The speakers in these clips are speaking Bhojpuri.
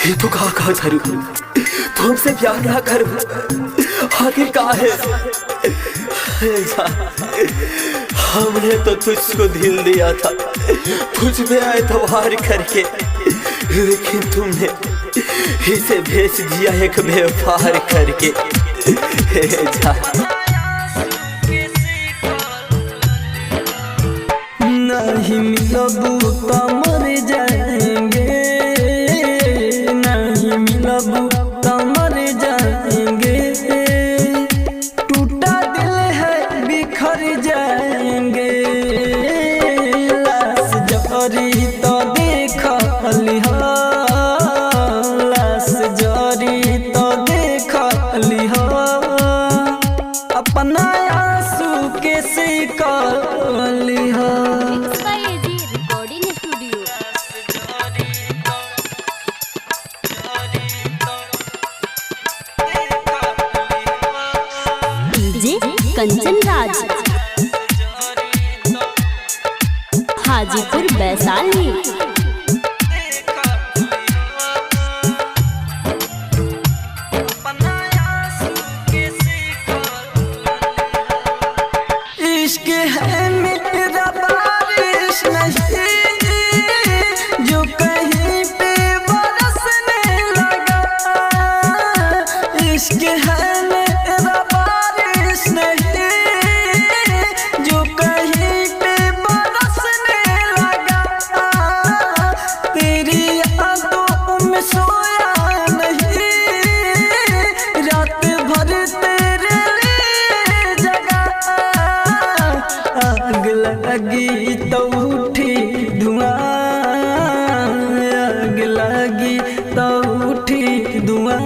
ये तो कहा धरू तुमसे प्यार ना करूं आखिर का है। हमने तो तुझको दिल दिया था तुझ पे एतबार करके, लेकिन तुमने इसे भेज दिया एक व्यापार करके। नहीं मिलबू तो मर जाएंगे, नहीं मिलबू तो मर जाएंगे। टूटा दिल है बिखर जाएंगे, लाश जरी तो देख लिहा, लाश जरी तो देख लिहा। अपना आंसू के सिका लिहा। कंचन राज हाजीपुर वैशाली। इश्क है मेरा बारिश नहीं जो कहीं पे बरसने लगा, इश्क है मेरा बारिश नहीं जो कहीं पे बरसने लगा। तेरी यादों में सोया नहीं, रात भर तेरे लिए जगा। आग लगी तो उठी धुआं, आग लगी तो उठी धुआं।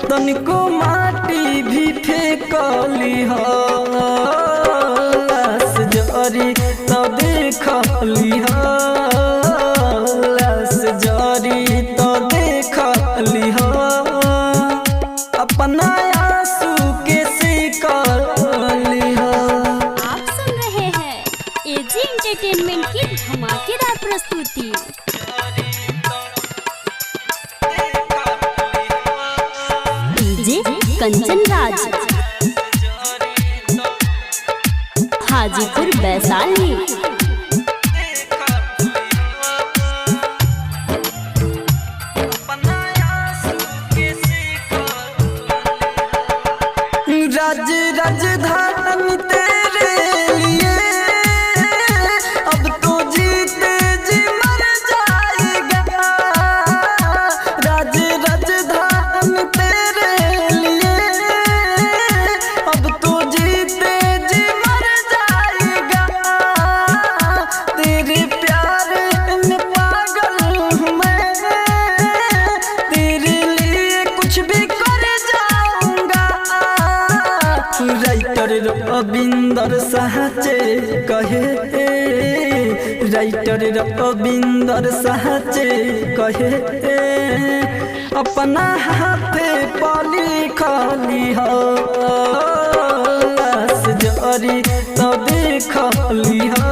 तनिको माटी भी फेंकली हो, लाश जरी तो देख लिहा, लाश जरी तो देख लिहा। अपना आंसू के सिका लिहा। आप सुन रहे हैं एजी एंटरटेनमेंट की धमाकेदार प्रस्तुति। डीजे कंचन राज हाजीपुर वैशाली। राज राजधानी तेरे लिए अब तो जीते जी मर जाएगा। राज राजधानी तेरे लिए अब तो जीते जी मर जाएगा। तेरे प्यार में पागल हूँ मैं, तेरे लिए कुछ भी कर जाऊंगा। राइटर रविंदर साचे कहे, राइटर रविंदर साचे कहे। अपना हाथे पाली खाली हो, लाश जरी तो देख लिहा,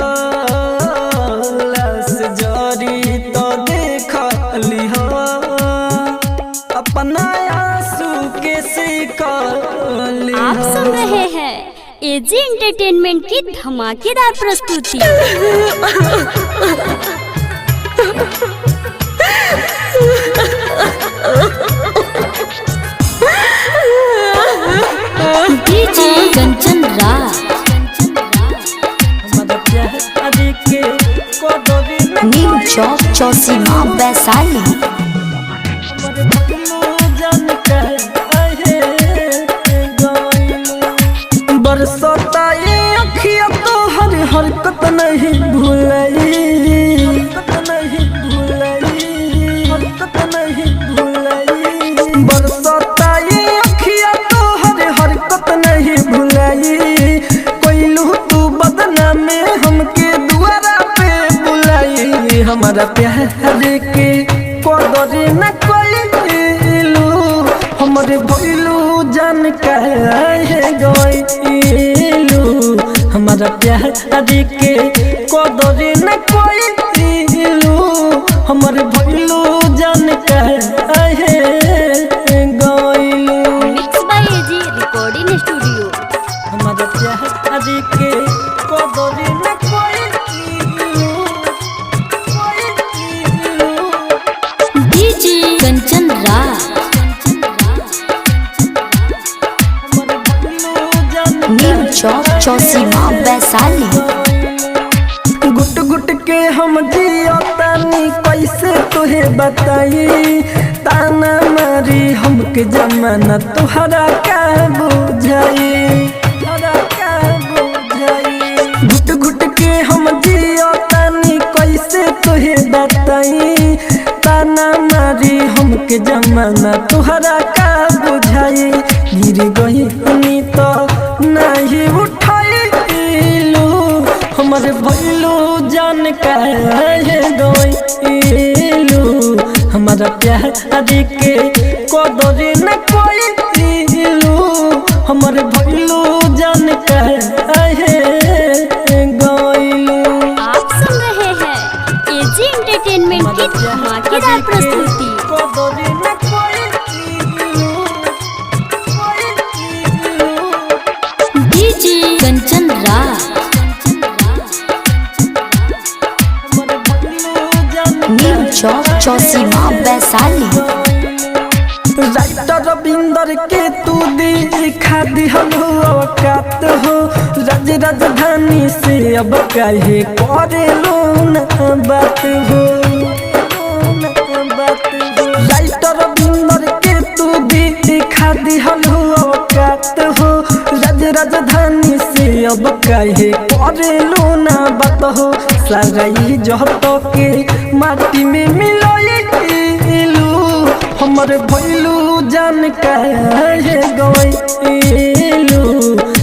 लाश जरी तो देख लिहा। अपना आंसू के सिका लिहा। आप सुन रहे हैं एजी एंटरटेनमेंट की धमाकेदार प्रस्तुति। डीजे कंचन राज नीम चौक चौसीमा वैशाली। बरसता ये अखियाँ तो हर हरकत नहीं भूलई, हरकत नहीं भूलई, हरकत नहीं भूलई। बरसता ये अखियाँ तो हर हरकत नहीं भूलई। कोइलू तू बदला में हमके दुआरा पे बुलाई, हमारा प्यार के कदर न कोइलू, हमारे भइलू जान कहे गइलू। हमारा प्यार के कदर न कोइलू, हमारे भइलू जान बताई ताना मारी हमके जमाना तुहरा का बुझाई घुट घुट के हम जियो तानी कैसे तुहे बताई ताना मारी हमके जमाना तुहरा का बुझाई गिर गई हनी तो नहीं उठाइलू हमारे भइलू जान काहे गइलू हमारा प्यार के कदर न कोइलू हमारे भइलू जान काहे गइलू। आप सुन रहे हैं एजी एंटरटेनमेंट की धमाकेदार प्रस्तुति। डीजे कंचन राज न्यू चौक चौसीमा वैशाली। राइटर रविंदर के तू दिखा दिहलो औकात हो राज राजधानी से अब काहे करेलो न बात हो राइटर रविंदर के तू दिखा दिहलो औकात हो राज राजधानी से अब काहे करेलो न बात हो सारा इज्जत के माटी में मिलाइलू हमारे भइलू जान काहे गइलू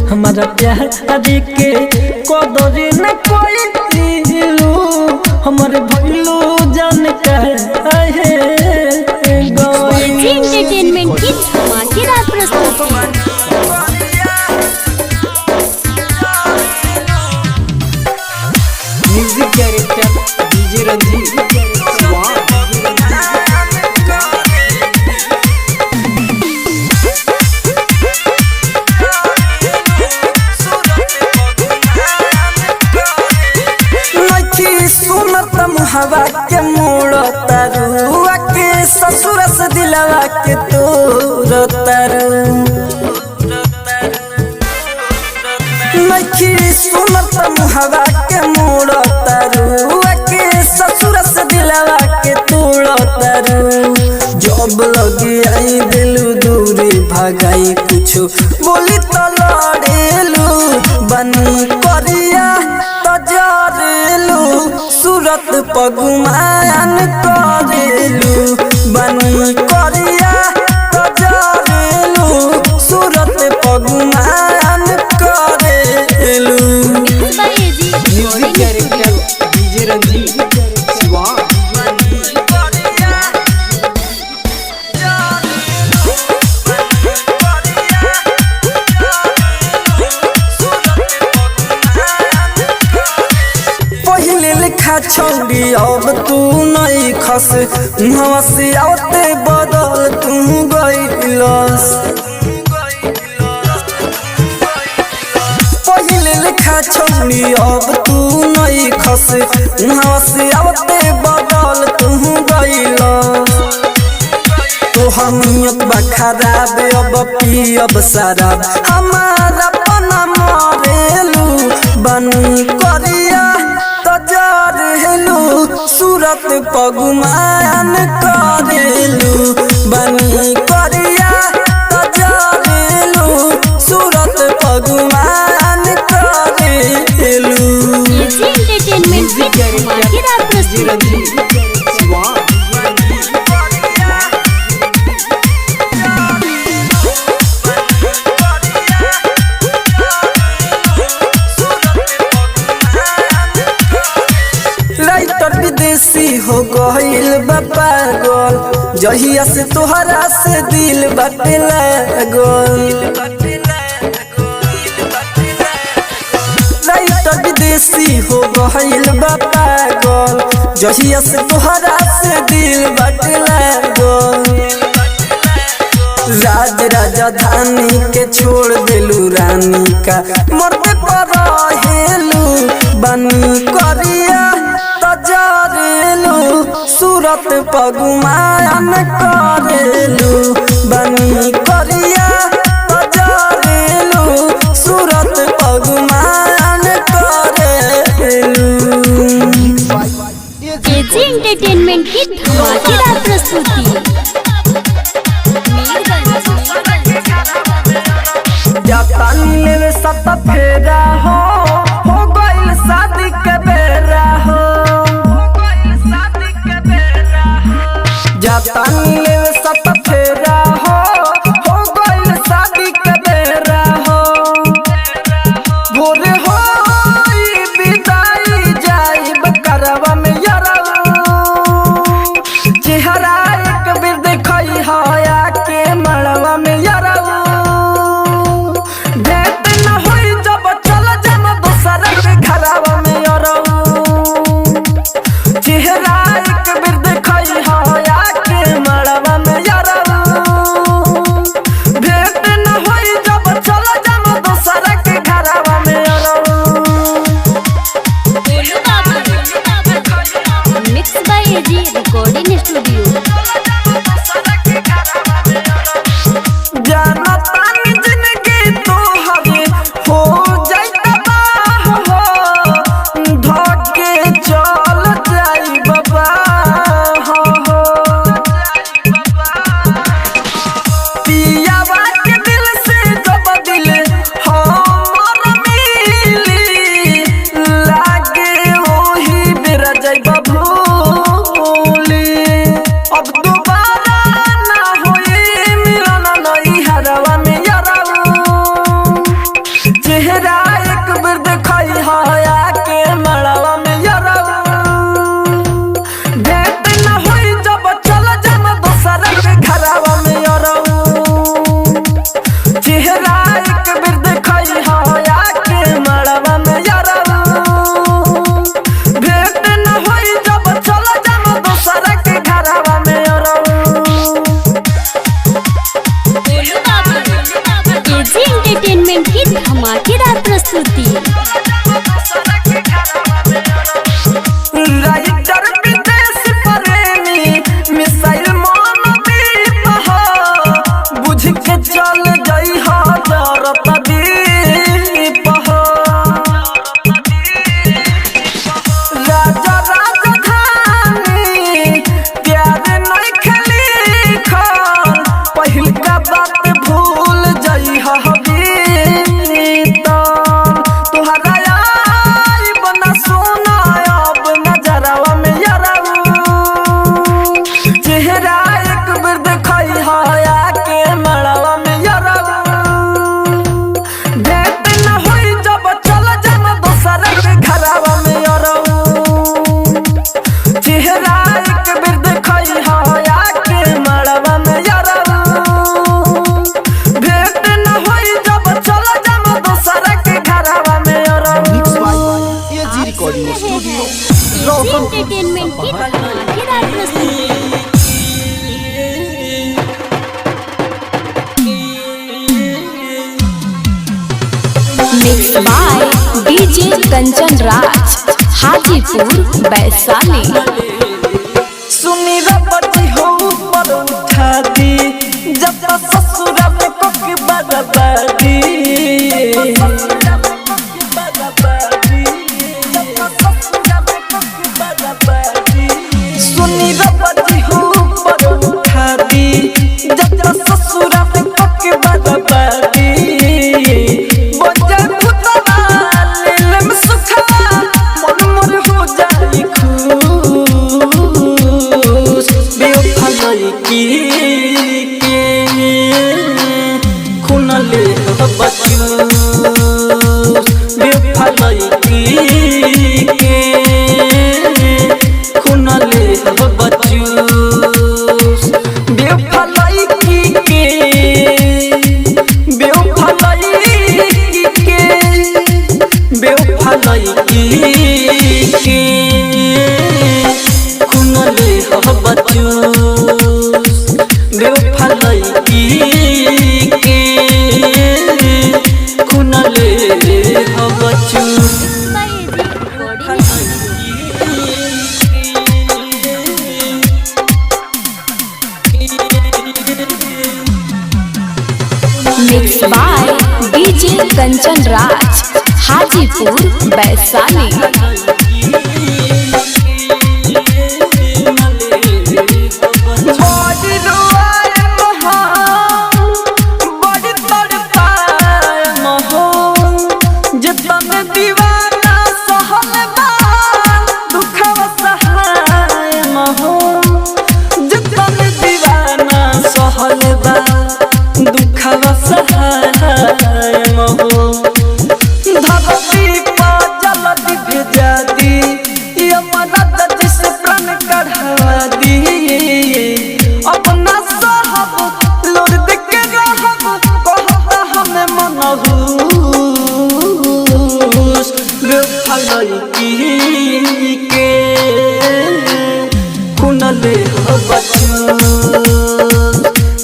हमारा प्यार के कदर न कोइलू हमारे भइलू जान काहे गइलू। एजी एंटरटेनमेंट की धमाकेदार प्रस्तुति। म्यूजिक डायरेक्टर डीजे रंजीत हवा के मोड़ तरुआ के ससुर से दिलवा के तोर तरु नखी सुनत हवा के मोड़ तरुआ के ससुर से दिलवा के तोड़ तरु जब लगी आई दिलू दूरी भगाई कुछ बोली तो लड़ेलू बनी करिया तो जरेलू सूरत पगुमान करेलू बनी करिया तो जरेलू सूरत पगुमान करेलू। Music director DJ Ranjit Shiva छौड़ी अब तू नहीं खस हंसी आते बदल तू गइलस पहिले लिखा छौड़ी अब तू नहीं खस हंसी आते बदल तू गइलस तो हमियत बा खराब अब पियब शराब हमारा पना मरेलू बनी करिया जरेलू सूरत पगुमान करेलू बनी करिया जरेलू सूरत पगुमान करेलू। एजी एंटरटेनमेंट की धमाकेदार प्रस्तुति। विदेशी हो गइल बा पागल जहिया से तोहरा से दिल बाटे लागल राइटर विदेशी हो गइल बा पागल जहिया से तोहरा से दिल बाटे लागल राज राजधानी के छोड़ देलू रानी का मरते पर हेलू बनी करिया जरेलू सूरत पगुमान करेलू बनी करिया जरेलू सूरत पगुमान करेलू। एजी एंटरटेनमेंट की धमाकेदार प्रस्तुति। जापानी लेवे सत फेरा हो गइल शादी के बेरा हो जापानी लेवे सत फेरा हो गइल शादी के बेरा हो भोरे हो विदाई जाई बकरवा में यारा चेहरा एक बेर देखई हया के मड़वा में यारा चेहरा एक बेर देखई हया के मड़वा में यारा भेंट न होई जब चल जाम दोसर के घरवा में यारा। Mix by AG recording studio. जाना तानी जिंदगी तोहरे हो जाई तबाह हो धके चल जाई बाबा हो पियावा के दिल से जब दिल हमर मिली लागे ओही बेरा जाई भूली अब दोबारा ना होई मिलन नई हरवा में यारा चेहरा एक बेर देखई हया के मड़वा में यारा भेंट न होई जब चल जाम दोसर के घरवा में यारा चेहरा एक बेर देखई हया के मड़वा में यारा भेंट न होई जब चल जाम दोसर के घरवा में यारा। एजी एंटरटेनमेंट की धमाकेदार प्रस्तुति। राइटर विदेश प्रेमी मिसाइल मन दीप हो बुझ के चल गई हजार दीप हो राजा राजधानी प्यार नहीं खेली खान पहिल का बात भूल जाई तुहरा आई बना सोना अब नजरवा में यारा चेहरा एक बेर देखई हया के मड़वा में यारा भेंट न होई जब चल जाम दोसर के घरवा में यारा चेहरा एक बेर देखई हया के मड़वा में यारा भेंट न होई जब चल जाम दोसर के घरवा में यारा। AG recording studio AG entertainment की धमाकेदार प्रस्तुति। Mix by DJ Kanchan Raj Hajipur Vaishali. सुनी रबटी हो पर उठा दी जब तक ससुरा में कोकी बरबादी सुनी रबटी हो पर उठा दी जब तक ससुरा में कोकी बरबादी बजर खुदा लेल में सुखा मन मोर हो जाई खुश बेवफाई की के खुनले बचूस बेवफाई की के खुनले बचूस बेवफाई की के बेवफाई के बेवफाई की के खुनले बचूस बेवफाई की के खुनले बचूस। Mix by DJ Kanchan Raj Hajipur Vaishali. ले हो बचू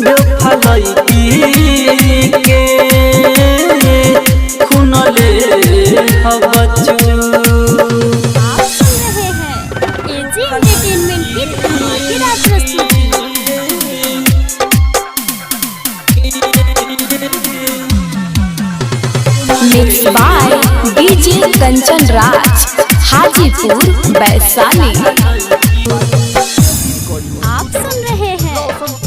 बेफलाई के खून ले हो बचू। आप सुन रहे हैं एजी एंटरटेनमेंट की धमाकेदार प्रस्तुति। Mix by DJ Kanchan Raj, Hajipur Vaishali. आप सुन रहे हैं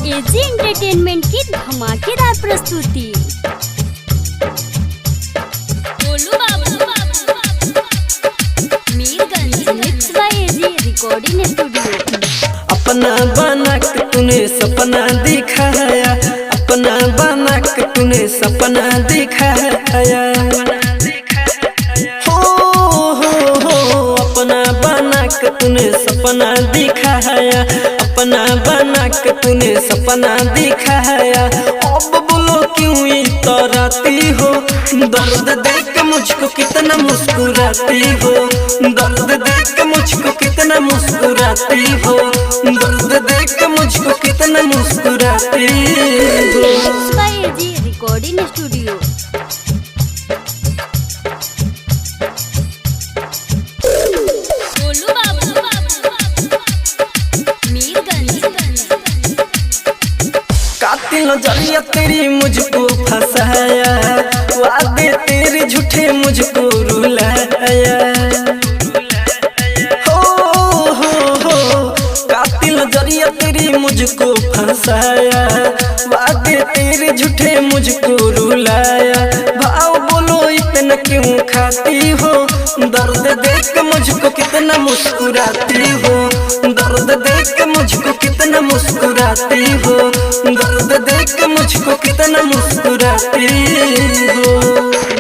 एजी एंटरटेनमेंट की धमाकेदार प्रस्तुति। बोलू बाबू Mirganj mix by AG recording studio. अपना बना के तूने सपना दिखाया, अपना बना के तूने सपना दिखाया। हो अपना बना के तूने सपना दिखाया, अपना बना के तूने सपना दिखाया। अब बोलो क्यों इतराती हो, दर्द देख के मुझको कितना मुस्कुराती हो, दर्द देख के मुझको कितना मुस्कुराती हो, दर्द देख के मुझको कितना मुस्कुराती हो। Mix by AG recording studio. बोलू बाबू मीरगंज। कातिल नजरिया तेरी मुझको फंसाया, वादे तेरे झूठे मुझको रुलाया। हो कातिल नजरिया तेरी मुझको फंसाया, वादे तेरे झूठे मुझको रुलाया। भाव बोलो इतना क्यों खाती हो, दर्द देख के मुझको कितना मुस्कुराती हो, दर्द देख के मुझको कितना मुस्कुराती हो, दर्द देख के मुझको कितना मुस्कुराती हो।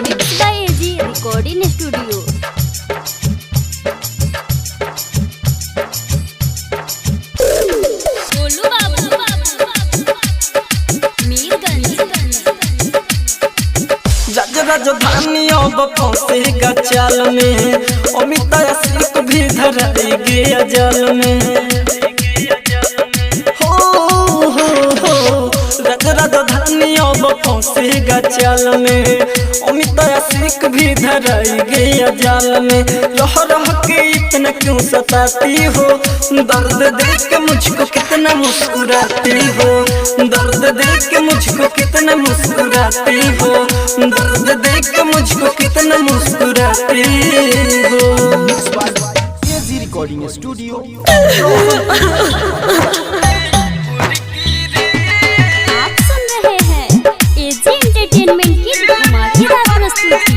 Mix by AG recording studio. बोलू बाबू मीरगंज। राजधानी अब फंसेगा चाल में, अमित आशिक भी धराई गया जाल में। राजधानी अब फंसेगा चाल में, अमित आशिक भी धराई गया जाल में। रह रह के इतना क्यों सताती हो, दर्द देख के मुझको कितना मुस्कुराती हो, दर्द देख के मुझको कितना मुस्कुराती हो, दर्द देख के मुझको कितना मुस्कुराती हो। AG recording studio. आप सुन रहे हैं एजी एंटरटेनमेंट की धमाकेदार प्रस्तुति।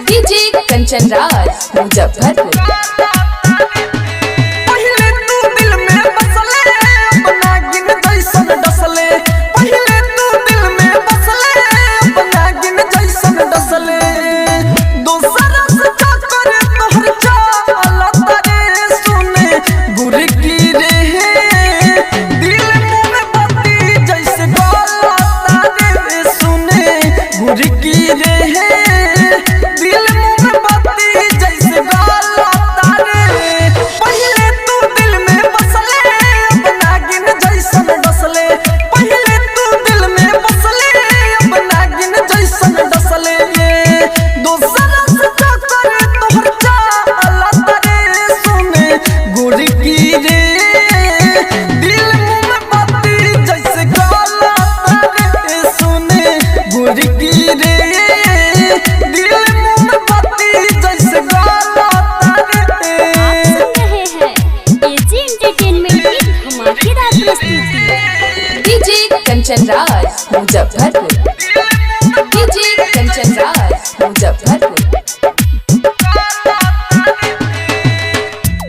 डीजे कंचन राज, मुजफ्फरपुर। पहले तू दिल में बसले, अपना गिन जैसन डसले, पहले तू दिल में बसले, अपना गिन जैसन डसले। दूसरा से चक्कर तोहर चाल तारे सुने, गुर की रे दिल मुंह में बत्ती जैसे गाल तारे सुने, गुर की रे दिल मुंह में बत्ती जैसे गाल तारे। पहले तू दिल में बसले, अपना गिन जैसन डसले, पहले तू दिल में बसले, अपना गिन जैसन डसले। दूसरा से चक्कर तोहर चाल तारे सुने, गुर की रे दिल मुंह में बत्ती जैसे गाल तारे सुने, गुर की रे दिल मुंह में बत्ती जैसे गाल तारे। आप सुन रहे हैं एजी एंटरटेनमेंट की धमाकेदार प्रस्तुति। डीजे कंचन राज, मुजफ्फरपुर। डीजे कंचन राज, मुजफ्फरपुर।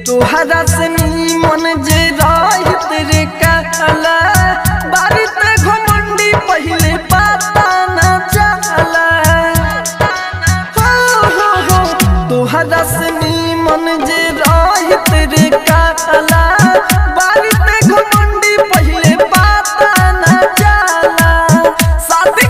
तोहरा से मन जे राह तेरे कहला, बारी ते घमंडी पहले पता न चला। हो तोहरा से मन जे राह तेरे कहला, बारी ते घमंडी पहले पता न चला। शादी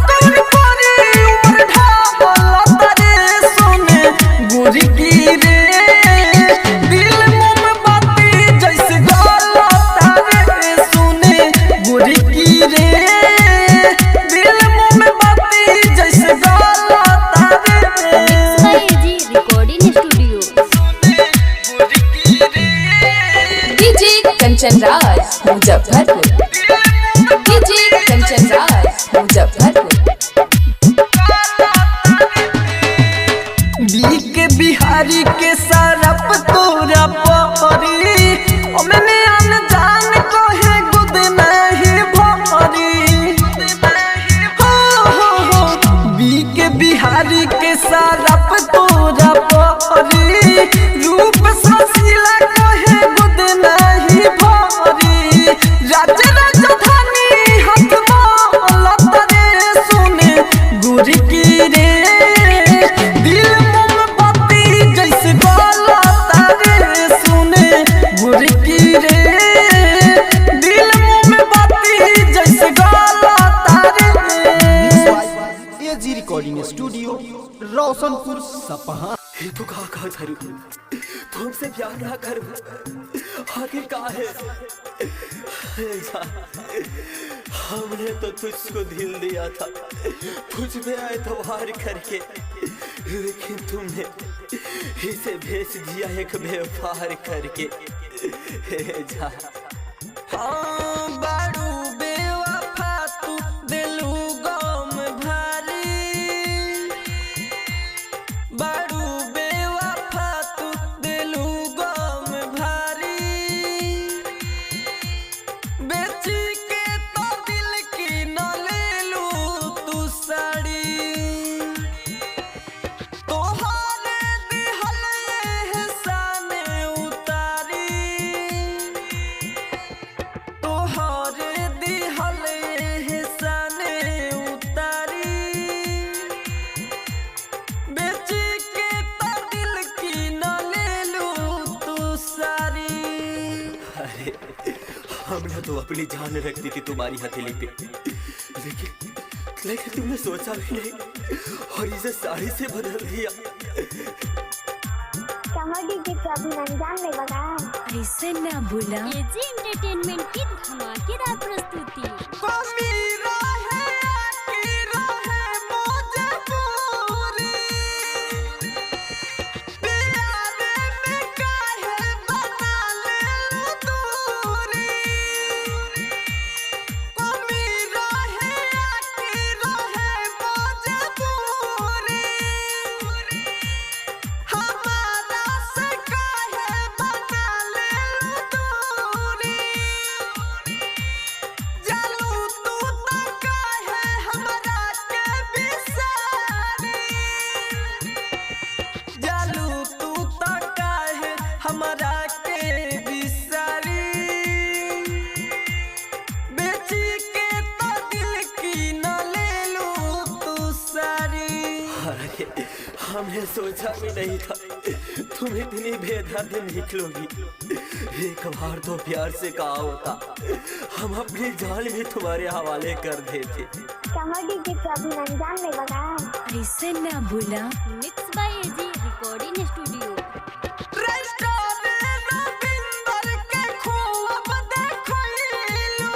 मुजफ्फरपुर। डीजे कंचन राज मुजफ्फरपुर। के बिहारी के सरप तोरा परी मैंने अनजान को है गुद नहीं भरी हो बी के बिहारी के सरप तोरा परी रूप ससीला को है गुद नहीं भरी राज्य राजधानी हाथ माला तरे सुने गुरी की रे रिकॉर्डिंग स्टूडियो रोशनपुर सपहा। तू कहा धरू तुमसे प्यार ना करूं आखिर कहा है हमने तो तुझको दिल दिया था तुझ पे एतबार करके लेकिन तुमने इसे भेज दिया एक व्यापार करके जा हाँ बारू बेवफा तू दिलू गम भारी बारू बेवफा तू दिलू गम भारी बेची के तो दिल की न ले लू तू साड़ी तोहरे दिहल एहसान उतारी तोहरे दिहल एहसान उतारी बेची के तो दिल की न ले लू तू सारी। अरे हमने तो अपनी जान रख दी थी तुम्हारी हथेली पे लेकिन तुमने सोचा भी नहीं और इसे साड़ी से बदल दिया। कमर डीजे को अभी रमजान में लगाया ऐसे ना भूला। एजी एंटरटेनमेंट की धमाकेदार प्रस्तुति। कमी रहे की रहे मजबूरी प्यारे में काहे बना ले दूरी कमी रहे की रहे मजबूरी हमारा से काहे बना ले दूरी जालू तू तो काहे हमरा के बिसारी जालू तू तो काहे हमरा के बिसारी बेची के तो दिल की न ले लू तू सारी। अरे हमने सोचा भी नहीं था तुम इतनी बेदर्द निकलोगी। एक बार तो प्यार से कहा होता हम अपनी जान भी तुम्हारे हवाले कर देते। कमर डीजे को अभी रमजान में लगाया ऐसे ना भूला। Mix by AG recording studio. Ravinder के खूब देखलू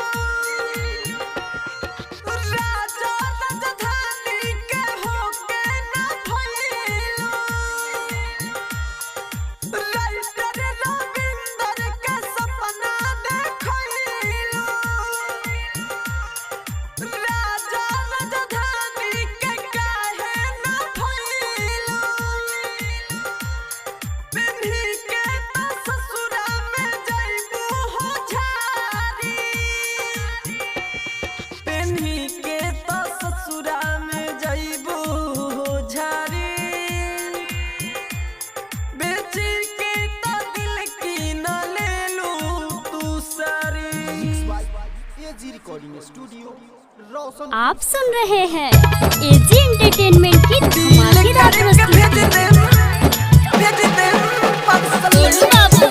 राजा राजधानी के होके न भइलू राइटर रविंदर के सपना देखलू राजा राजधानी के काहे न भइलू पिन्ही के तो ससुरा में जाइबू हो झारी पिन्ही के तो ससुरा में जाइबू हो झारी बेची के तो दिल की न ले लू तू सारी। एजी रिकॉर्डिंग स्टूडियो रोशन। आप सुन रहे हैं एजी एंटरटेनमेंट की धमाकेदार प्रस्तुति। गोलू बाबू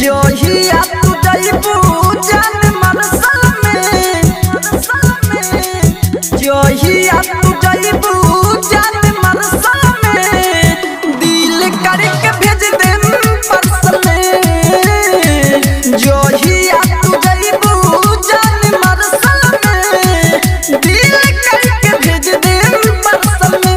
जोहिया तू जाइबू जान मनसल में जोहिया तू जाइबू जान मनसल में दिल करके भेज दे परसल में जोहिया तू जाइबू जान मनसल में दिल करके भेज दे परसल में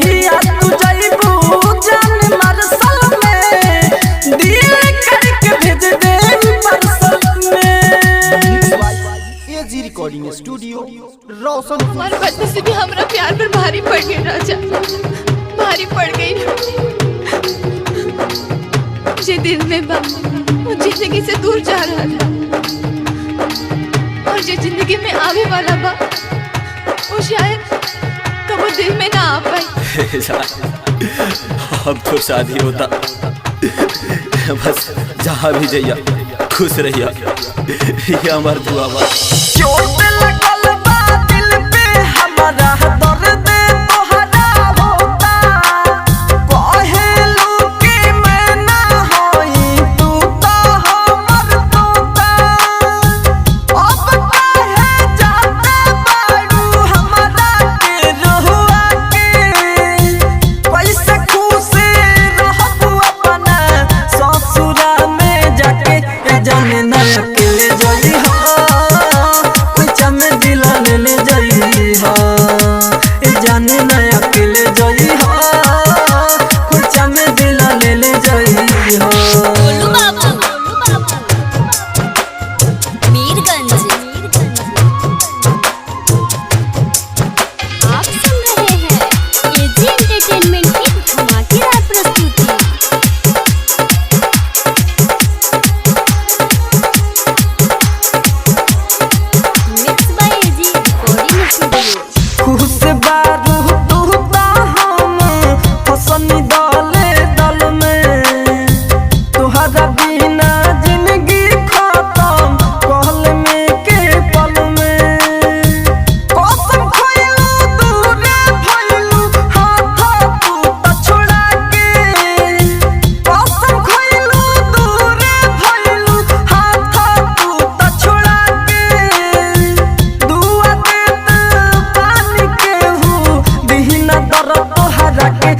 जहिया तू जइबू जान मरसल में दिल करके भेज दे परसल में। AG recording studio Roshanpur. हमारे बदले से भी हमारा प्यार पर भारी पड़ गई राजा, भारी पड़ गई। मुझे दिल में बा वो जिंदगी से दूर जा रहा था, और जो जिंदगी में आवे वाला बा वो शायद कब दिल में ना आ पाई। अब तो शादी होता, बस जहाँ भी जइया खुश रहिया, ये हमार दुआ बा। चोट लगल बा दिल पे हमारा दर्द तोहरा होता, कहेलू कि मैं ना होई तू तो हमर तोता। अब काहे जाते बारू हमरा के रहुआ के, कैसे खुश रहबू अपना ससुरा में जाके। जाने ना अकेले जई हो ले जाई हो, जाने ना अकेले जाई हो कुछ में दिल ले जाई हो। गोलू बाबू मीरगंज। आप सुन रहे हैं एजी एंटरटेनमेंट की धमाकेदार प्रस्तुति। Mix by AG recording studio. खुश बारू तू ता हम हसनी दले दल में, तुहरा बिना जिंदगी खत्म कहल में के पल में। कसम खइलू दूरे भइलू हाथ तू त छोड़ा के, कसम खइलू दूरे भइलू हाथ तू त छोड़ा के। दुआ देत पानी के हूँ दिहिना दर तोहरा के।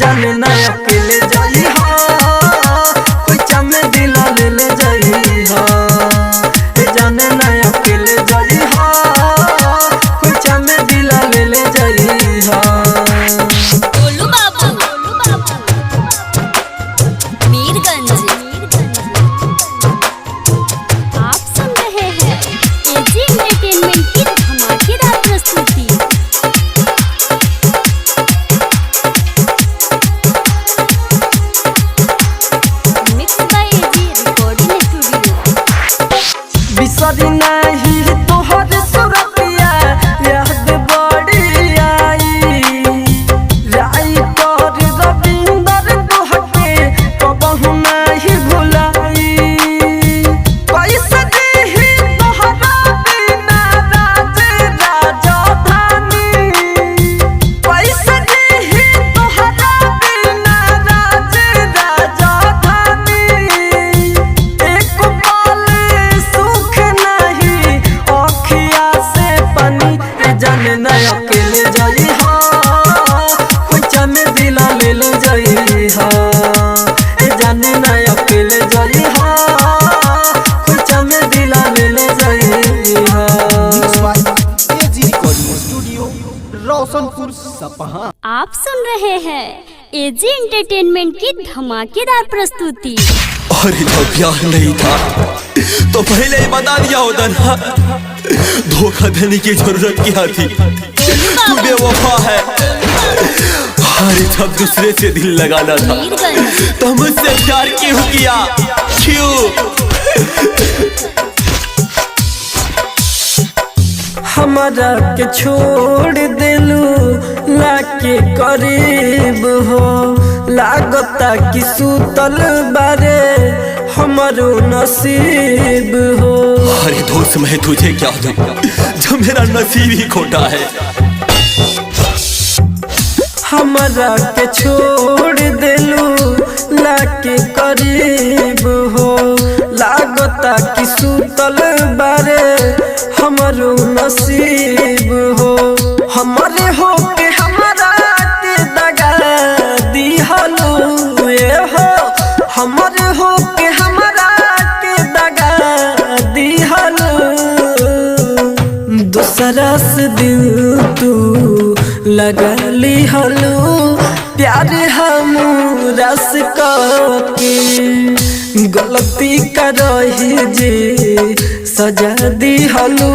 जाने ना अकेले जाई हो कोई चमे दिल ले जाई हो, जाने ना अकेले जाई हो कोई चमे दिल ले जाई हो। गोलू बाबू मीरगंज। आप सुन रहे हैं एजी एंटरटेनमेंट की धमाकेदार प्रस्तुति। Mix by AG recording studio. बिसरी नाही तोहर सुरतिया याद बड़ी आई, राई कर रविंदर तोहके कबहू नाही भुलाई। कैसे दिही तोहरा बिना राज राजधानी, कैसे दिही तोहरा बिना राज राजधानी। एक पल सुख नहीं अखिया से पानी, जाने ना अकेले जाई हो कुछ में दिल ले जाई हो, जाने ना अकेले जाई हो कुछ में दिल ले जाई हो। एजी रिकॉर्डिंग स्टूडियो रोशनपुर सपहा। आप सुन रहे हैं एजी एंटरटेनमेंट की धमाकेदार प्रस्तुति। अरे तो प्यार नहीं था तो पहले ही बता दिया होता ना, धोखा देने की जरूरत क्या थी। तू बेवफा है। अरे जब दूसरे से दिल लगाना था तो मुझसे प्यार क्यों किया, क्यों? हमारा के छोड़ दिलू लाके करीब हो, लागता कि सूतल बारे हमारो नसीब हो। अरे दोस्त मैं तुझे क्या दूं जो मेरा नसीब ही खोटा है। हमारा के छोड़ दिलू लाके करीब हो, लागता कि सूतल बारे हमारो नसीब हो। हमारे हो के हमारा के दगा दिहलू ये हो, हमारे हो के हमारा के दगा दिहलू। दूसरा से दिल तू लगा ली हलू रस के गलती करही जे सजा दी हलू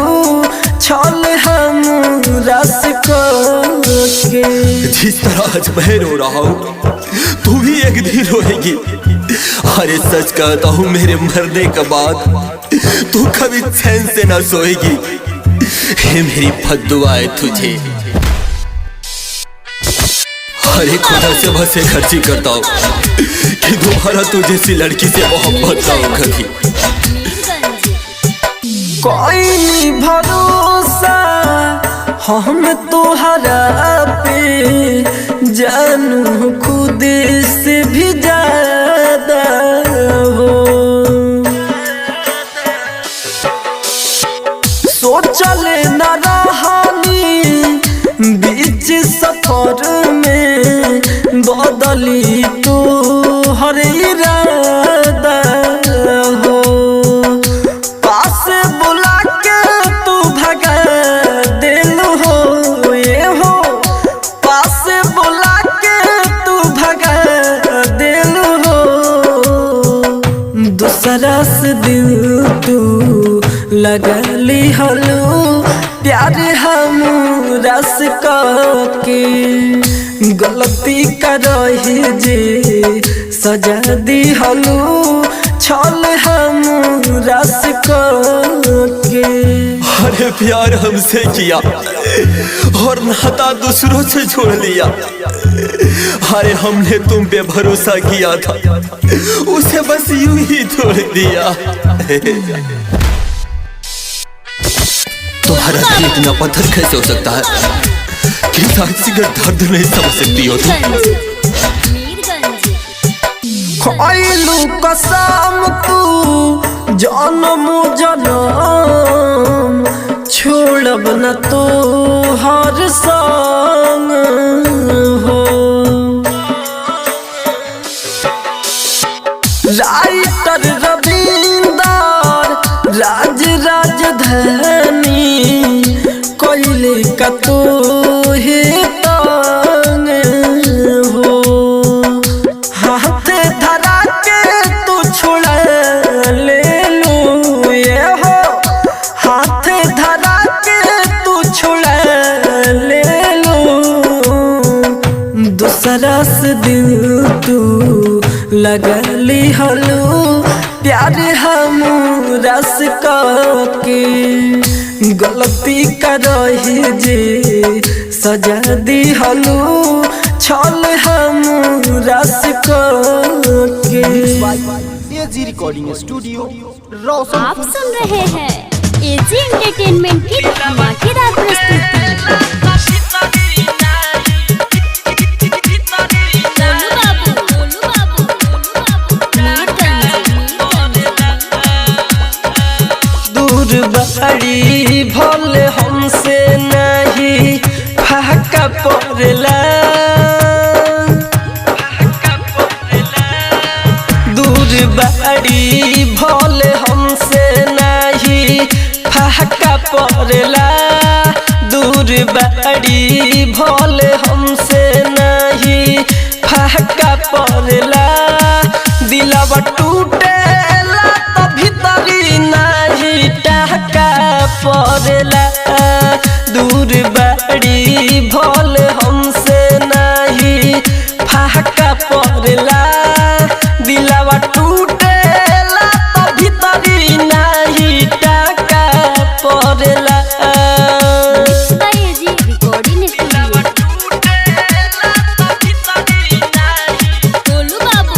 छल हम रस के। जिस तरह आज मैं रो रहा हूँ तू भी एक दिन रोएगी। अरे सच कहता हूँ मेरे मरने के बाद तू कभी चैन से ना सोएगी। ये मेरी बद्दुआ है तुझे। अरे खुदा से बस एक अर्जी करता हूँ कि दोबारा तू जैसी लड़की से मोहब्बत ना हो कभी। कोई नहीं भरोसा हम तुहरा पे जानू खुद से भी ज्यादा हो। सोचल न रहानी बीच सफर में बदली तू हर इरादा हो। पास बुला के तू भगा दिल हो ये हो। पास बुला के तू भगा दिल हो। दूसरा से दिल तू लगा ली हलो प्यार हम रस के गलती करही जे सजा दी हलो छल हम रस के। अरे प्यार हमसे किया और नाता दूसरों से छोड़ लिया। अरे हमने तुम पे भरोसा किया था उसे बस यूं ही छोड़ दिया। तुम्हारा दिल इतना पत्थर कैसे हो सकता है कि साक्षी का दर्द नहीं समझ सकती हो तुम। खइलू कसम तू जन्म जन्म छोड़ब न तो हर संग हो। राइटर रविंदर राज राजधानी कोयले का तो हे तंग हो। हाथ धरा के तू छुड़ा ले लू ये हो। हाथ धरा के तू छुड़ा ले लू। दूसरा से दिल तू लगा ली हलो प्यार हम रस के गलती करही जे सजा दी हलो छल हम रस के। एजी रिकॉर्डिंग स्टूडियो रोशन। आप सुन रहे हैं एजी एंटरटेनमेंट की धमाकेदार प्रस्तुति। दूर बड़ी भले हमसे नहीं फाका पड़ला। दूर बड़ी भले हमसे नहीं फाका पड़ला। दूर बड़ी भले हमसे नहीं फाका पड़ला। दिलवा टूटेला तो भीतरी नहीं टहका पड़ला। दूर बड़ी भले हमसे नहीं फाका पड़ला। दिलवा टूटेला तो भीतरी नहीं टहका पड़ला। AG recording studio. गोलू बाबू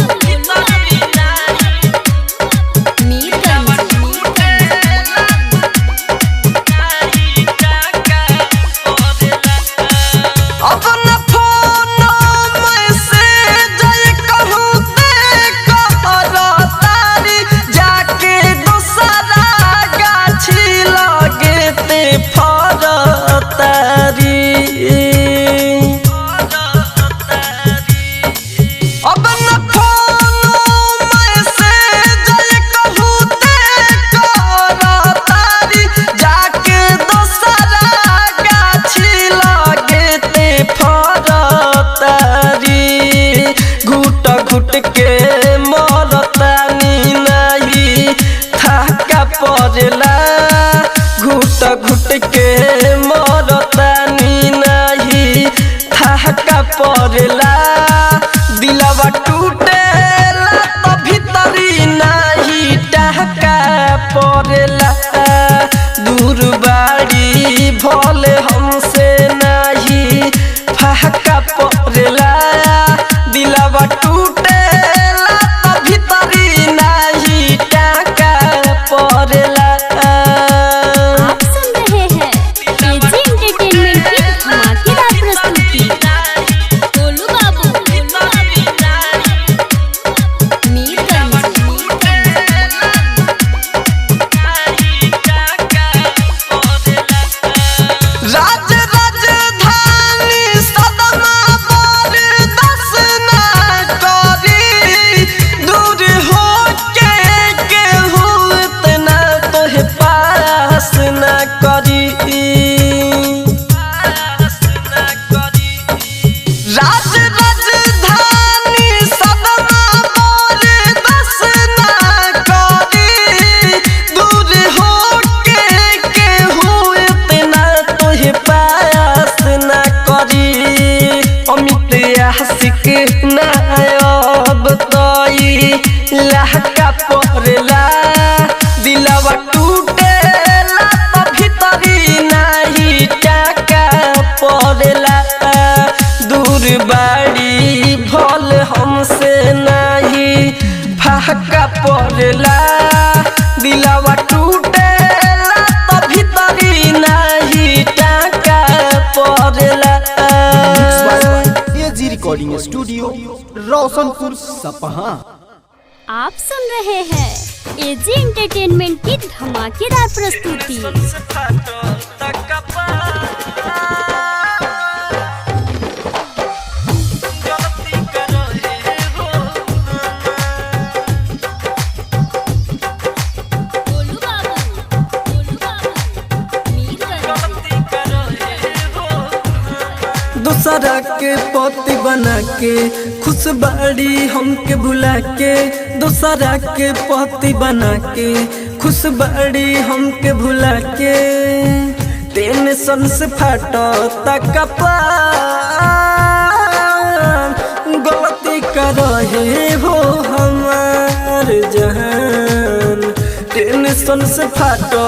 घुट के मरतानी नहीं थाका पड़ेला घुट घुट के मरतानी नहीं थाका पड़ेला दिलवा टूटेला तो भीतरी नहीं टहका पड़ेला दूर बाड़ी भले हमसे नहीं फाका पड़ेला दिलवा टूटेला तो भीतरी नहीं टहका पड़ेला। आप सुन रहे हैं एजी एंटरटेनमेंट की धमाकेदार प्रस्तुति। गोलू बाबू राज राजधानी सदमा बरदास ना करी दूर हो के केहू इतना तोहे पास ना करी राज राजधानी सदमा बरदास ना करी दूर हो के केहू इतना तोहे पास ना करी अमित आशिक ना अब तोई लहका पड़ेला दिलवा टूटेला तो भीतरी नहीं टका पड़ेला दूर बाड़ी भल हमसे नहीं फाका पड़ेला दिलवा टूटेला तो भीतरी नहीं टका पड़ेला। एजी रिकॉर्डिंग स्टूडियो रोशनपुर सपहा। आप सुन रहे हैं एजी एंटरटेनमेंट की धमाकेदार प्रस्तुति। गोलू बाबू दूसरा के पति बना के खुश बाड़ी हमके भुला के दूसरा के पति बना के खुश बाड़ी हमके भुला के टेंशन से फाटो कपार गलती कर रहे हो हमार जहान टेंशन से फाटो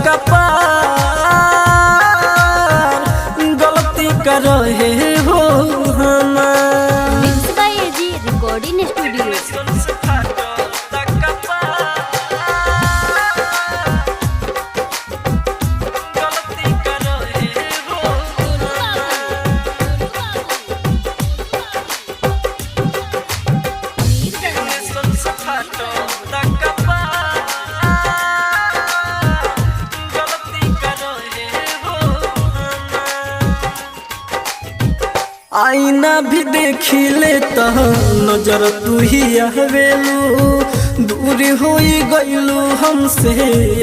कपार गलती कर रहे हो हमार। Mix by AG recording studio. आईना भी देखी ले तो नजर तू ही आवेलू दूर हो गईलू हमसे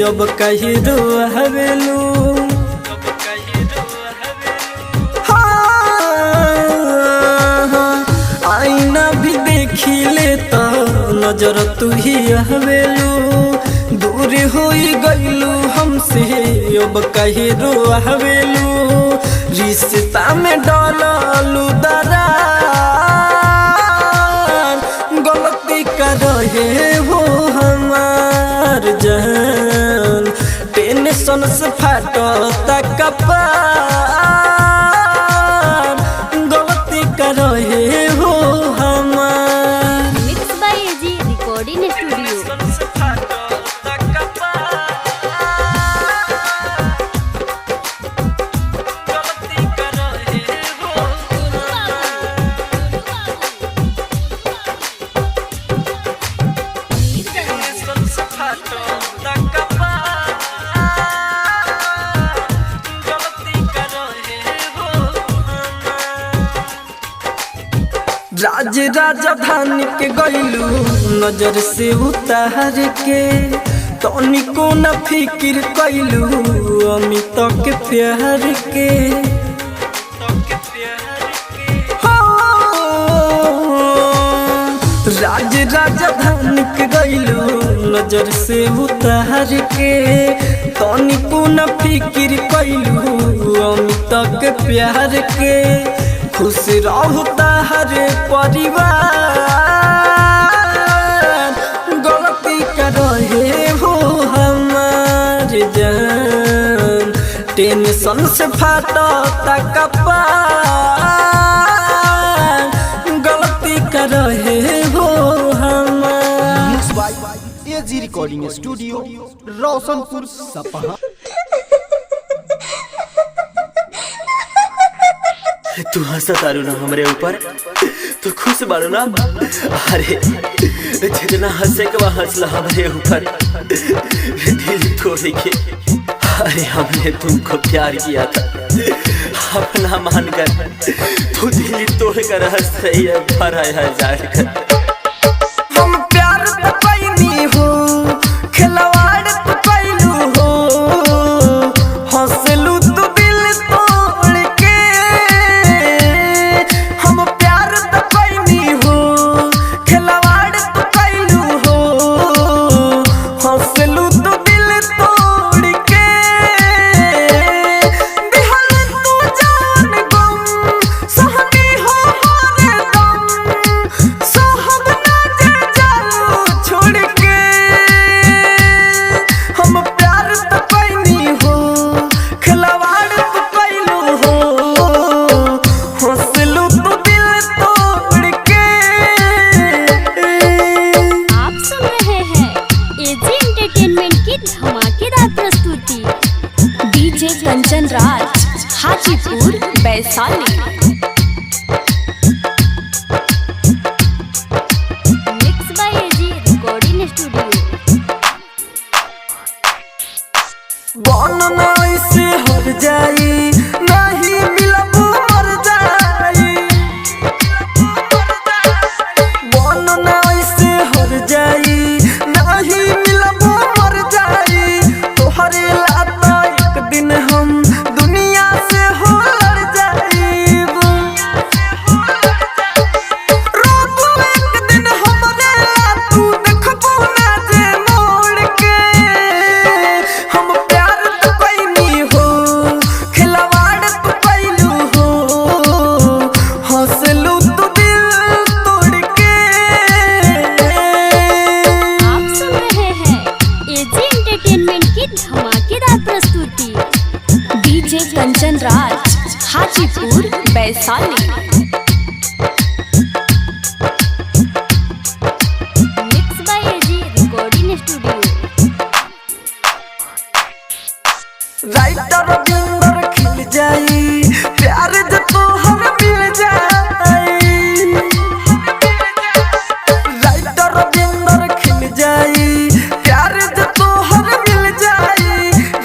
अब कहीं रोवेलू आईना भी देखी ले तो नजर तू ही आवेलू दूर हो गईलू हमसे अब कहीं रोवेलू रिश्ता में डालू दरार गलती कर रहे हो हमार जान टेंशन से फाटो कपार गलती कर रहे हो हमार। Mix by AG recording studio. राज राजधानी के गईलू नजर से उतार के तनिको न फिक्र कैलू अमित के प्यार के गइलू नजर से उतार के तनिको न फिकिर कइलू अमित के प्यार के खुश रहू ताहर परिवार गलती कर रहे हो हमार जान टेंशन से फाटा कपार गलती कर रहे हो हमार। एजी रिकॉर्डिंग स्टूडियो रोशनपुर सपहा। तू हंसा तारू ना हमरे ऊपर तो खुश बारू ना। अरे जितना हंसे के वह हंसला हमरे ऊपर दिल तोड़ के। अरे हमने तुमको प्यार किया था अपना मानकर तू दिल तोड़ कर हंस रही है भरा हजार कर। हम प्यार तो पैनी हो खिलवाड़ तो पैलू हो हंसलू तो दिल तोड़ के। हम प्यार तो पैनी हो खिलवाड़ तो पैलू हो हंसलू तो दिल तोड़ के। दिहल तू जान गम सहनी हो हर दम साहब ना जे जाओ छोड़ के। हम प्यार तो पैनी हो खिलवाड़ तो पैलू हो हंसलू तो दिल तोड़ के। आप सुन रहे हैं एजी एंटरटेनमेंट की धमाकेदार प्रस्तुति। DJ Kanchan Raj Hajipur Vaishali. Mix by AG recording studio. बन नाई से हर जाई नहीं मिलब मर जाई। बन नाई से हर जाई नहीं मिलब मर जाई। तोहरे लाता एक दिन हम दुनिया से हो लड़ जाईब। रोतू एक दिन हमरे तू देखबू ना जे मोड़ के। हम प्यार तो पैनी हो खिलवाड़ तो पैलू हो हंसलू तो दिल तोड़ के। आप सुन रहे हैं एजी एंटरटेनमेंट की धमाकेदार प्रस्तुति। DJ Kanchan Raj Hajipur Vaishali. Mix by AG recording studio. Writer Ravinder खिल जाई प्यार जे तोहर मिल जाई। राइटर रविंदर खिल जाई प्यार जे तोहर मिल जाई।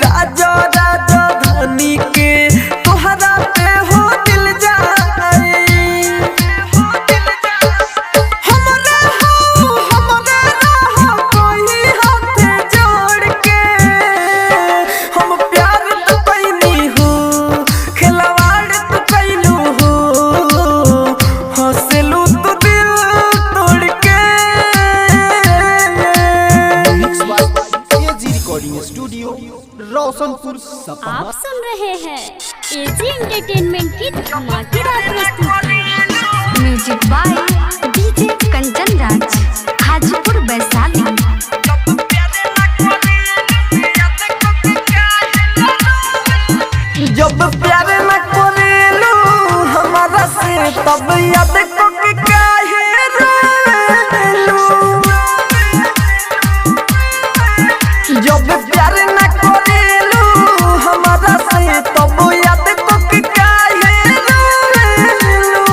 राजा राजा धनी के तोहरा पे हो दिल जाई। हमरा हो हमरा रहो कोई हाथ जोड़ के। हम प्यार तो पैनी हो खिलवाड़ तो पैलू हो हंसलू तो दिल तोड़ के। एजी रिकॉर्डिंग स्टूडियो रोशनपुर सपहा। आप सुन रहे हैं एजी एंटरटेनमेंट की धमाकेदार प्रस्तुति। Music by DJ Kanchan Raj Hajipur Vaishali. जब प्यार न करेलू हमारा से तब याद को के काहे रोलू। जब प्यार न करेलू हमारा से तब याद को के काहे रोलू।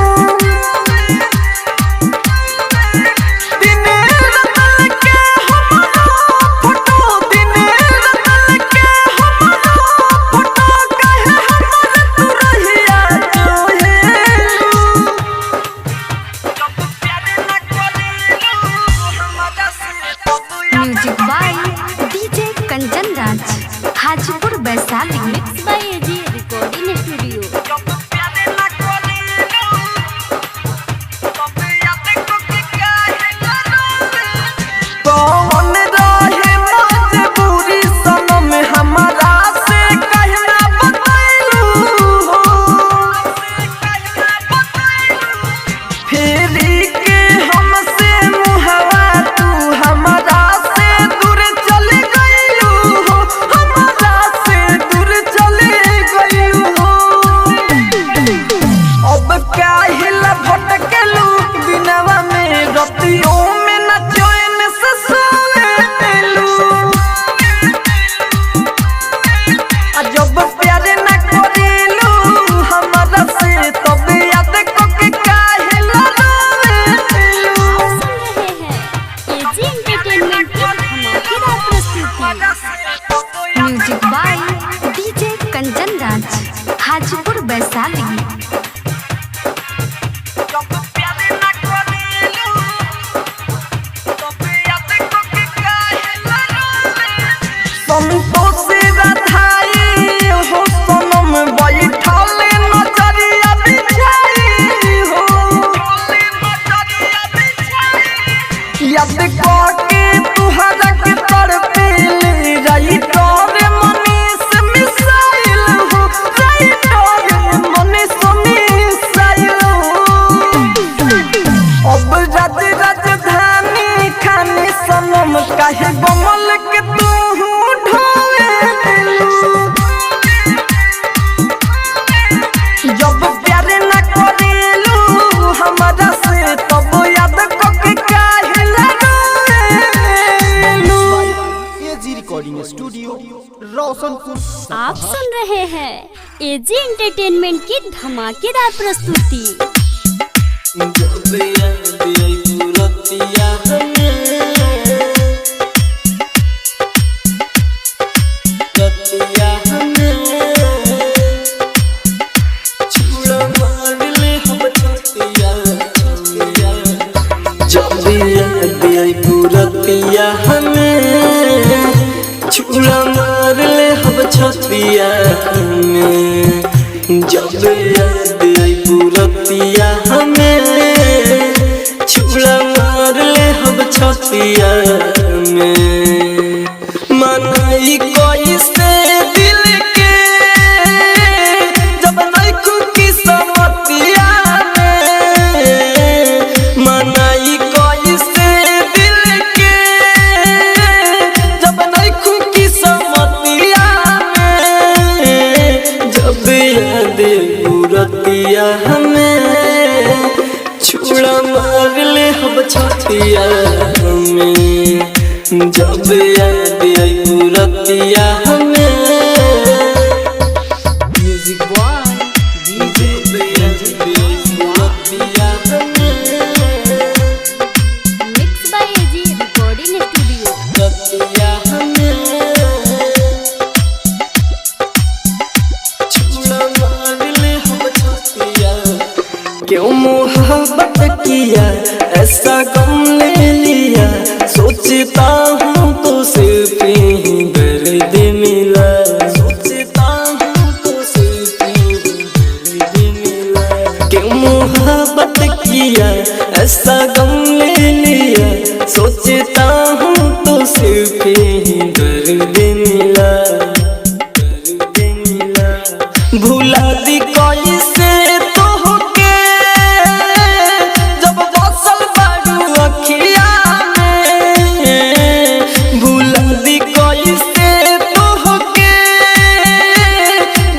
एजी एंटरटेनमेंट की धमाकेदार प्रस्तुति। जब याद आई बुरतिया हमें रतिया हमें छुड़ा मार ले हम छतिया छतिया। जब याद आई बुरतिया हमें छुड़ा मार ले हम छतिया हमें। जब याद आई बुरतिया हमें छुड़ा मार ले हम छतिया में। मनाई कोई से दिल के जब नहीं खुकी समतिया में। मनाई कोई से दिल के जब नहीं खुकी समतिया में। जब याद बुरतिया हमें छुड़ा मार ले हम छतिया हमें। जब याद आई बुरतिया हमें। म्यूजिक बॉय डीजे बुरतिया हमें mix by AG recording studio. रतिया हमें छुड़ा मार ले हम छतिया। क्यों मोहब्बत किया ऐसा गम ले लिया। सोचता हूँ तो सिर्फ ही दर्द मिला। सोचता हूँ तो सिर्फ ही दर्द मिला। क्यों मोहब्बत किया ऐसा गम ले लिया। सोचता हूँ तो सिर्फ ही दर्द मिला दर्द मिला। भुला दी कोई से तो होके जब बसल बारू अखिया में। भुला दी कोई से तो होके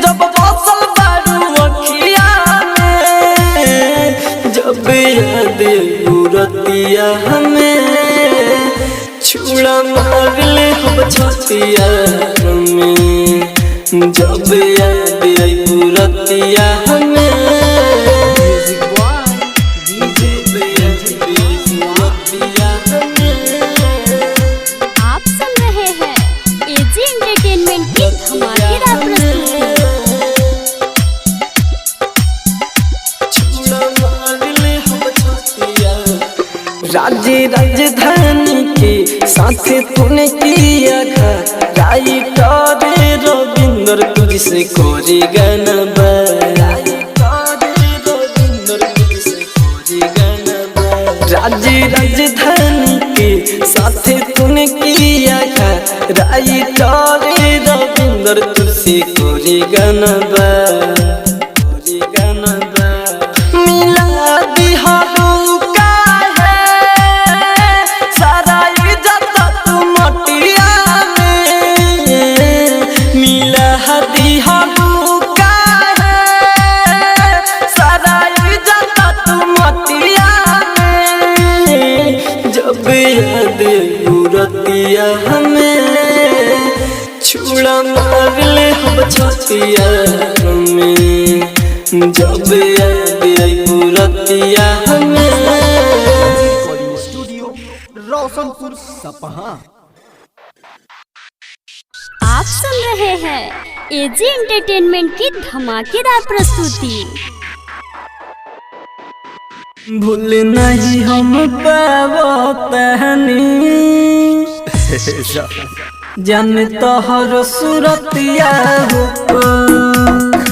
जब बसल बारू अखिया में। जब याद बुरतिया हमें छुड़ा मार ले हम छतिया हमें। जब याद आई बुरतिया हमें। म्यूजिक बॉय डीजे बुरतिया हमें। आप सुन रहे हैं एजी एंटरटेनमेंट की धमाकेदार प्रस्तुति। छुड़ा मार ले हम छतिया। राज्य राजधानी के साथ तूने किया घात। राइटर रविंदर तुझसे कोरी गाना बा। राज्य राजधानी के साथ तूने किया घात। राइटर रविंदर तुझसे कोरी गाना बा कोरी गाना बा। मिला दिहारू बुरतिया हमें छुड़ा मार ले हम छतिया हमें। जब याद आई बुरतिया हमें। स्टूडियो रोशनपुर सपहा। आप सुन रहे हैं एजी एंटरटेनमेंट की धमाकेदार प्रस्तुति। भूल नहीं हम पावतहनी जान तोहर सूरतिया हो।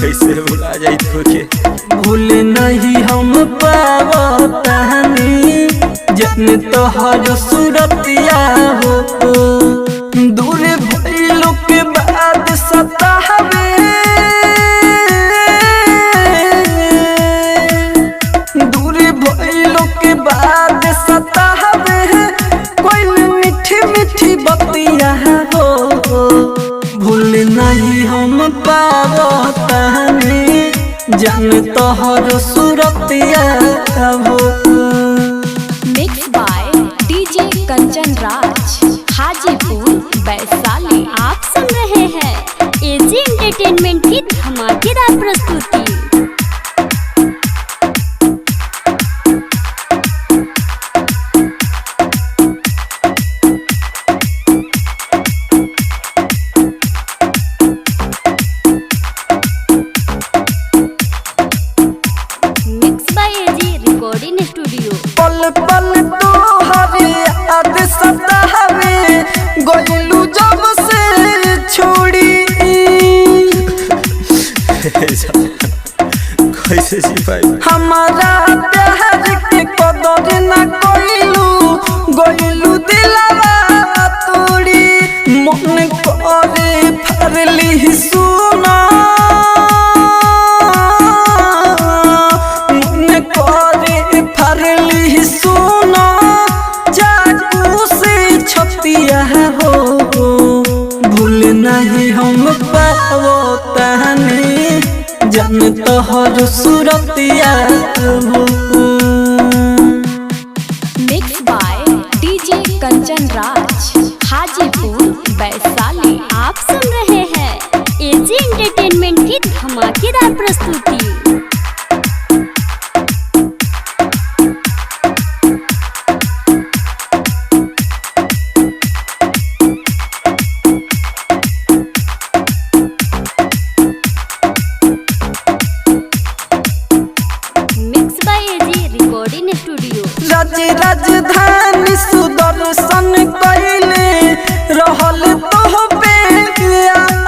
कैसे भुला जाई तोके। भूल नहीं हम पावतहनी जान तोहर सूरतिया हो। दूर भइलो के बाद सतावे के बाद सतावे कोई मीठी मीठी बतिया हो। भूल नहीं हम पावतहनी जान तोहर सूरतिया हो। Mix by DJ Kanchan Raj Hajipur Vaishali. आप सुन रहे हैं एजी एंटरटेनमेंट की धमाकेदार पल पल तोहर याद सतावे गइलू जब से छोड़ी कैसे जी पाई हमारा प्यार के कदर न कइलू गइलू दिलवा तोड़ी मन करे फरली सुना मन करे फरली सुना चाकू से छतिया हो भूल नहीं हम पावो तहनी जन तोहर सुरतिया mix by DJ Kanchan Raj Hajipur Vaishali. आप सुन रहे हैं एजी एंटरटेनमेंट की धमाकेदार प्रस्तुति। Mix by AG recording studio. राजधानी सुदर्शन कइले रहल तोह पे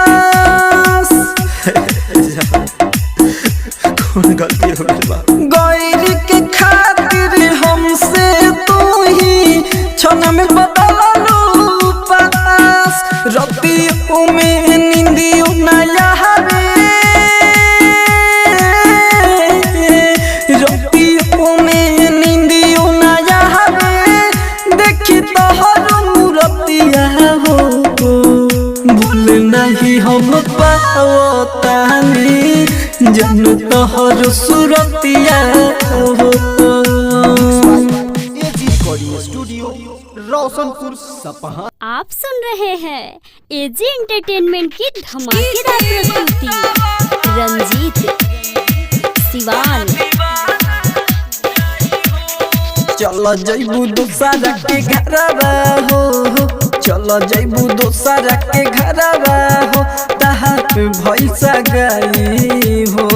आस कौन गलती हो गई बा गौर के खातिर हमसे तू ही क्षण में बदललू पास रतियों में नींदियों न आवे रतियों में नींदियों न आवे देखी तोहर मूरतिया हो भूल नहीं हम पाओ तानी जन तोहर सुरतिया हो एजी रिकॉर्डिंग स्टूडियो रोशनपुर सपहा। आप सुन रहे हैं एजी एंटरटेनमेंट की धमाकेदार प्रस्तुति। रंजीत सिवान चल जइबू दोसरा के घरवा हो चल जइबू दोसरा के घरवा हो तहार भैसा गई हो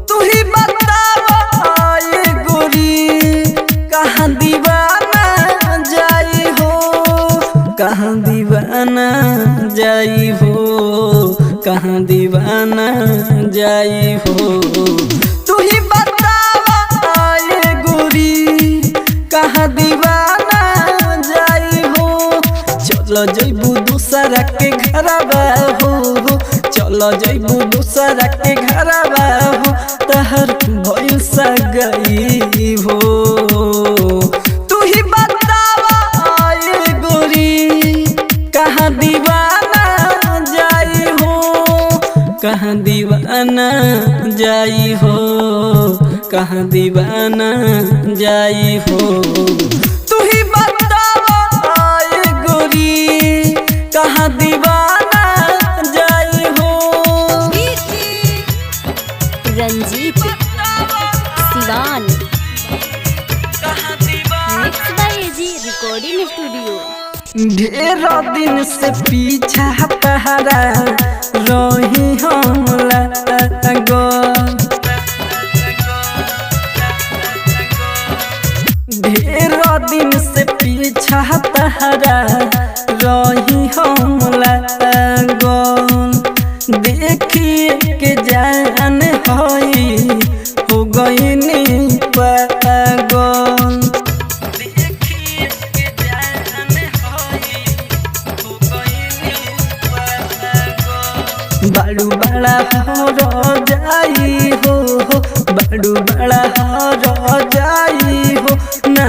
तू ही बतावा ये गोरी कहाँ दीवाना जाई हो कहाँ दीवाना जाई हो कहाँ दीवाना जाई हो तू ही बतावा ये गोरी कहाँ दीवाना जाई हो चल जइबू दूसरा के घरवा हो चल जइबू दूसरा के घरवा हो तहर भैसा गई हो तू ही बतावा ये गोरी कहाँ दीवाना जाई हो कहाँ दीवाना जाई हो कहाँ दीवाना जाई हो तू ही बतावा ये गोरी कहाँ दीवाना जाई हो Ranjit Siwan mix by AG recording studio. ढेर दिन से पीछा तहरा रही हम लागो ढेर दिन से पीछा तहरा रही हम लागो देखिए के जान होई हो गईनी पागल देखिए के जान होई हो गईनी पागल बाड़ू बड़ा हो जाई हो बाड़ू बड़ा हो जाई हो ना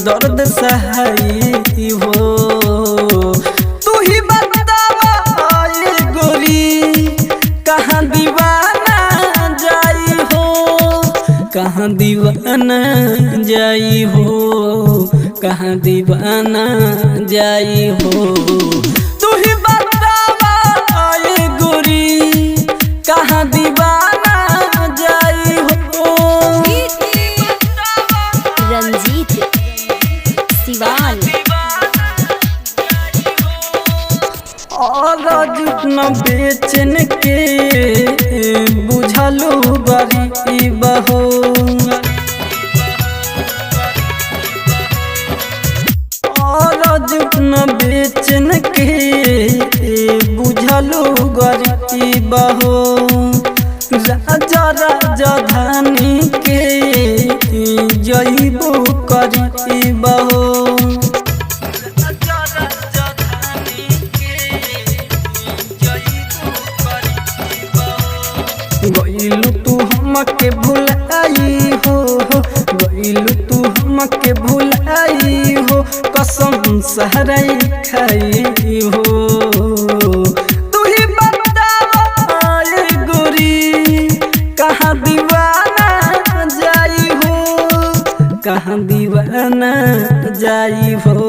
दर्द सहाई हो तू ही बतावा ये गोरी कहाँ दीवाना जाई हो कहाँ दीवाना जाई हो कहाँ दीवाना जाई हो तू ही बतावा ये गोरी कहाँ दीवाना जाई हो रंजीत सिवान और जितना बेचन के बुझलू गरीब हो दिहलू गरीब हो राजा राजधानी के जइबो करीब हो गइलू तू हमके भुलाई हो गइलू तू हमके भुलाई हो कसम सहराई खाई हो तू ही बताए गोरी कहाँ दीवाना जाई हो कहाँ दीवाना जाई हो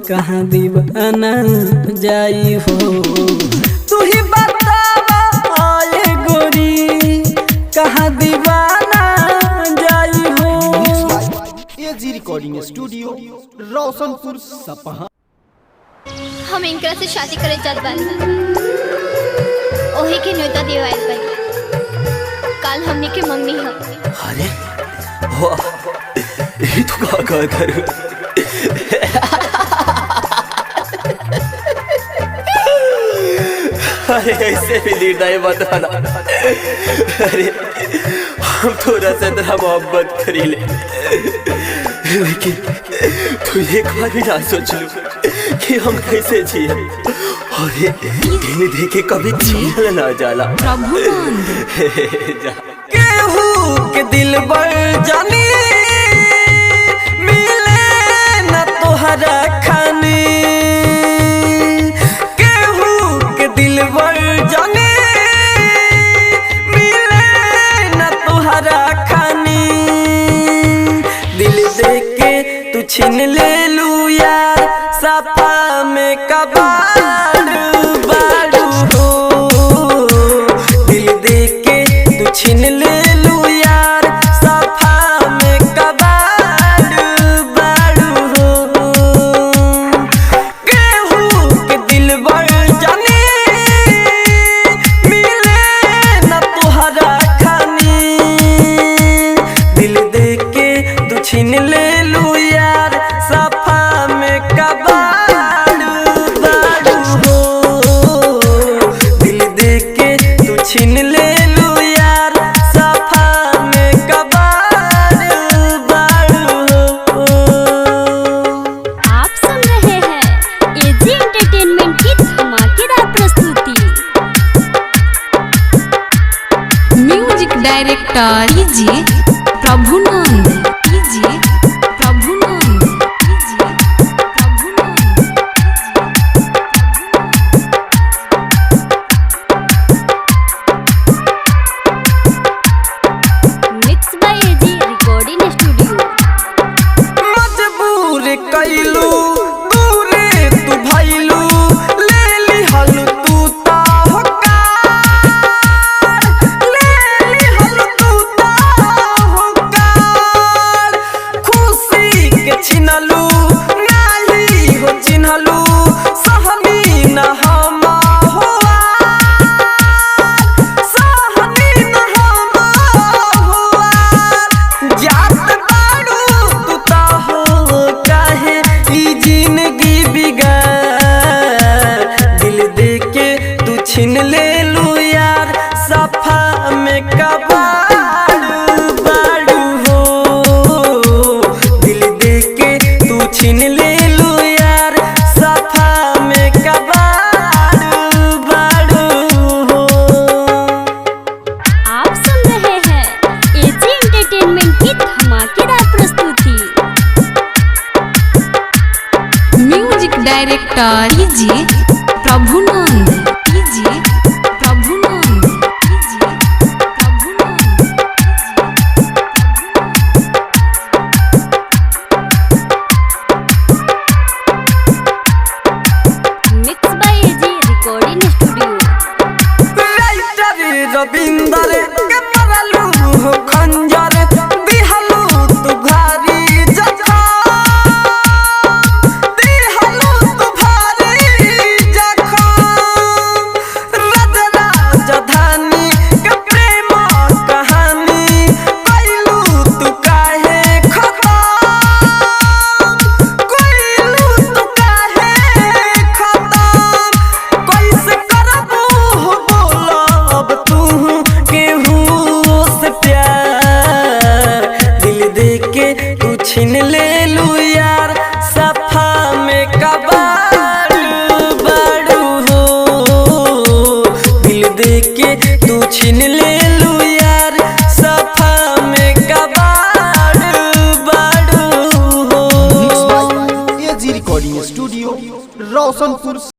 कहाँ दीवाना जाई हो तू ही कहाँ दीवाना जाई हो। एजी रिकॉर्डिंग स्टूडियो रोशनपुर सपहा। हम इनकरा से शादी करे चल बानी ओही के न्योता देवाइल बानी काल हमने के मंगनी हम। अरे वाह ये तो का करूं अरे ऐसे भी निर्णय बताना अरे हम थोड़ा सा तेरा मोहब्बत करी ले लेकिन तू एक बार भी ना सोच लू कि हम कैसे जिए और ये दिन देखे कभी जियल ना जाला केहू के दिल बर जानी मिले न तोहरा खानी दिल बर जाने मिले न तुहरा खानी दिल देके तू छीन ले लू यार सपा में कबाड़ बाड़ू हो दिल देके तू छीन ले लू यार सपा में कबाड़ बाड़ू हो केहू के दिल बर छीन ले लू यार सफा में कबाड़ बाड़ू हो दिल देके तू छीन ले लू यार सफा में कबाड़ बाड़ू हो। आप सुन रहे हैं एजी एंटरटेनमेंट की धमाकेदार प्रस्तुति। म्यूजिक डायरेक्टर डीजे प्रभुनंद कैलू दूरे तू भैलू ले लिहल तू खुशी के छिनलू नाही हो चिन्हलू सहनी न हम सहनी न हम जात बाड़ू तू ता हो काहे ई जिंदगी बिगाड़ दिल देके तू छीन ले लू यार सफा में कबाड़ बाड़ू हो दिल देके तू छीन ले लू यार सफा में कबाड़ बाड़ू हो। आप सुन रहे हैं एजी एंटरटेनमेंट की धमाकेदार प्रस्तुति। Music director DJ Prabhunand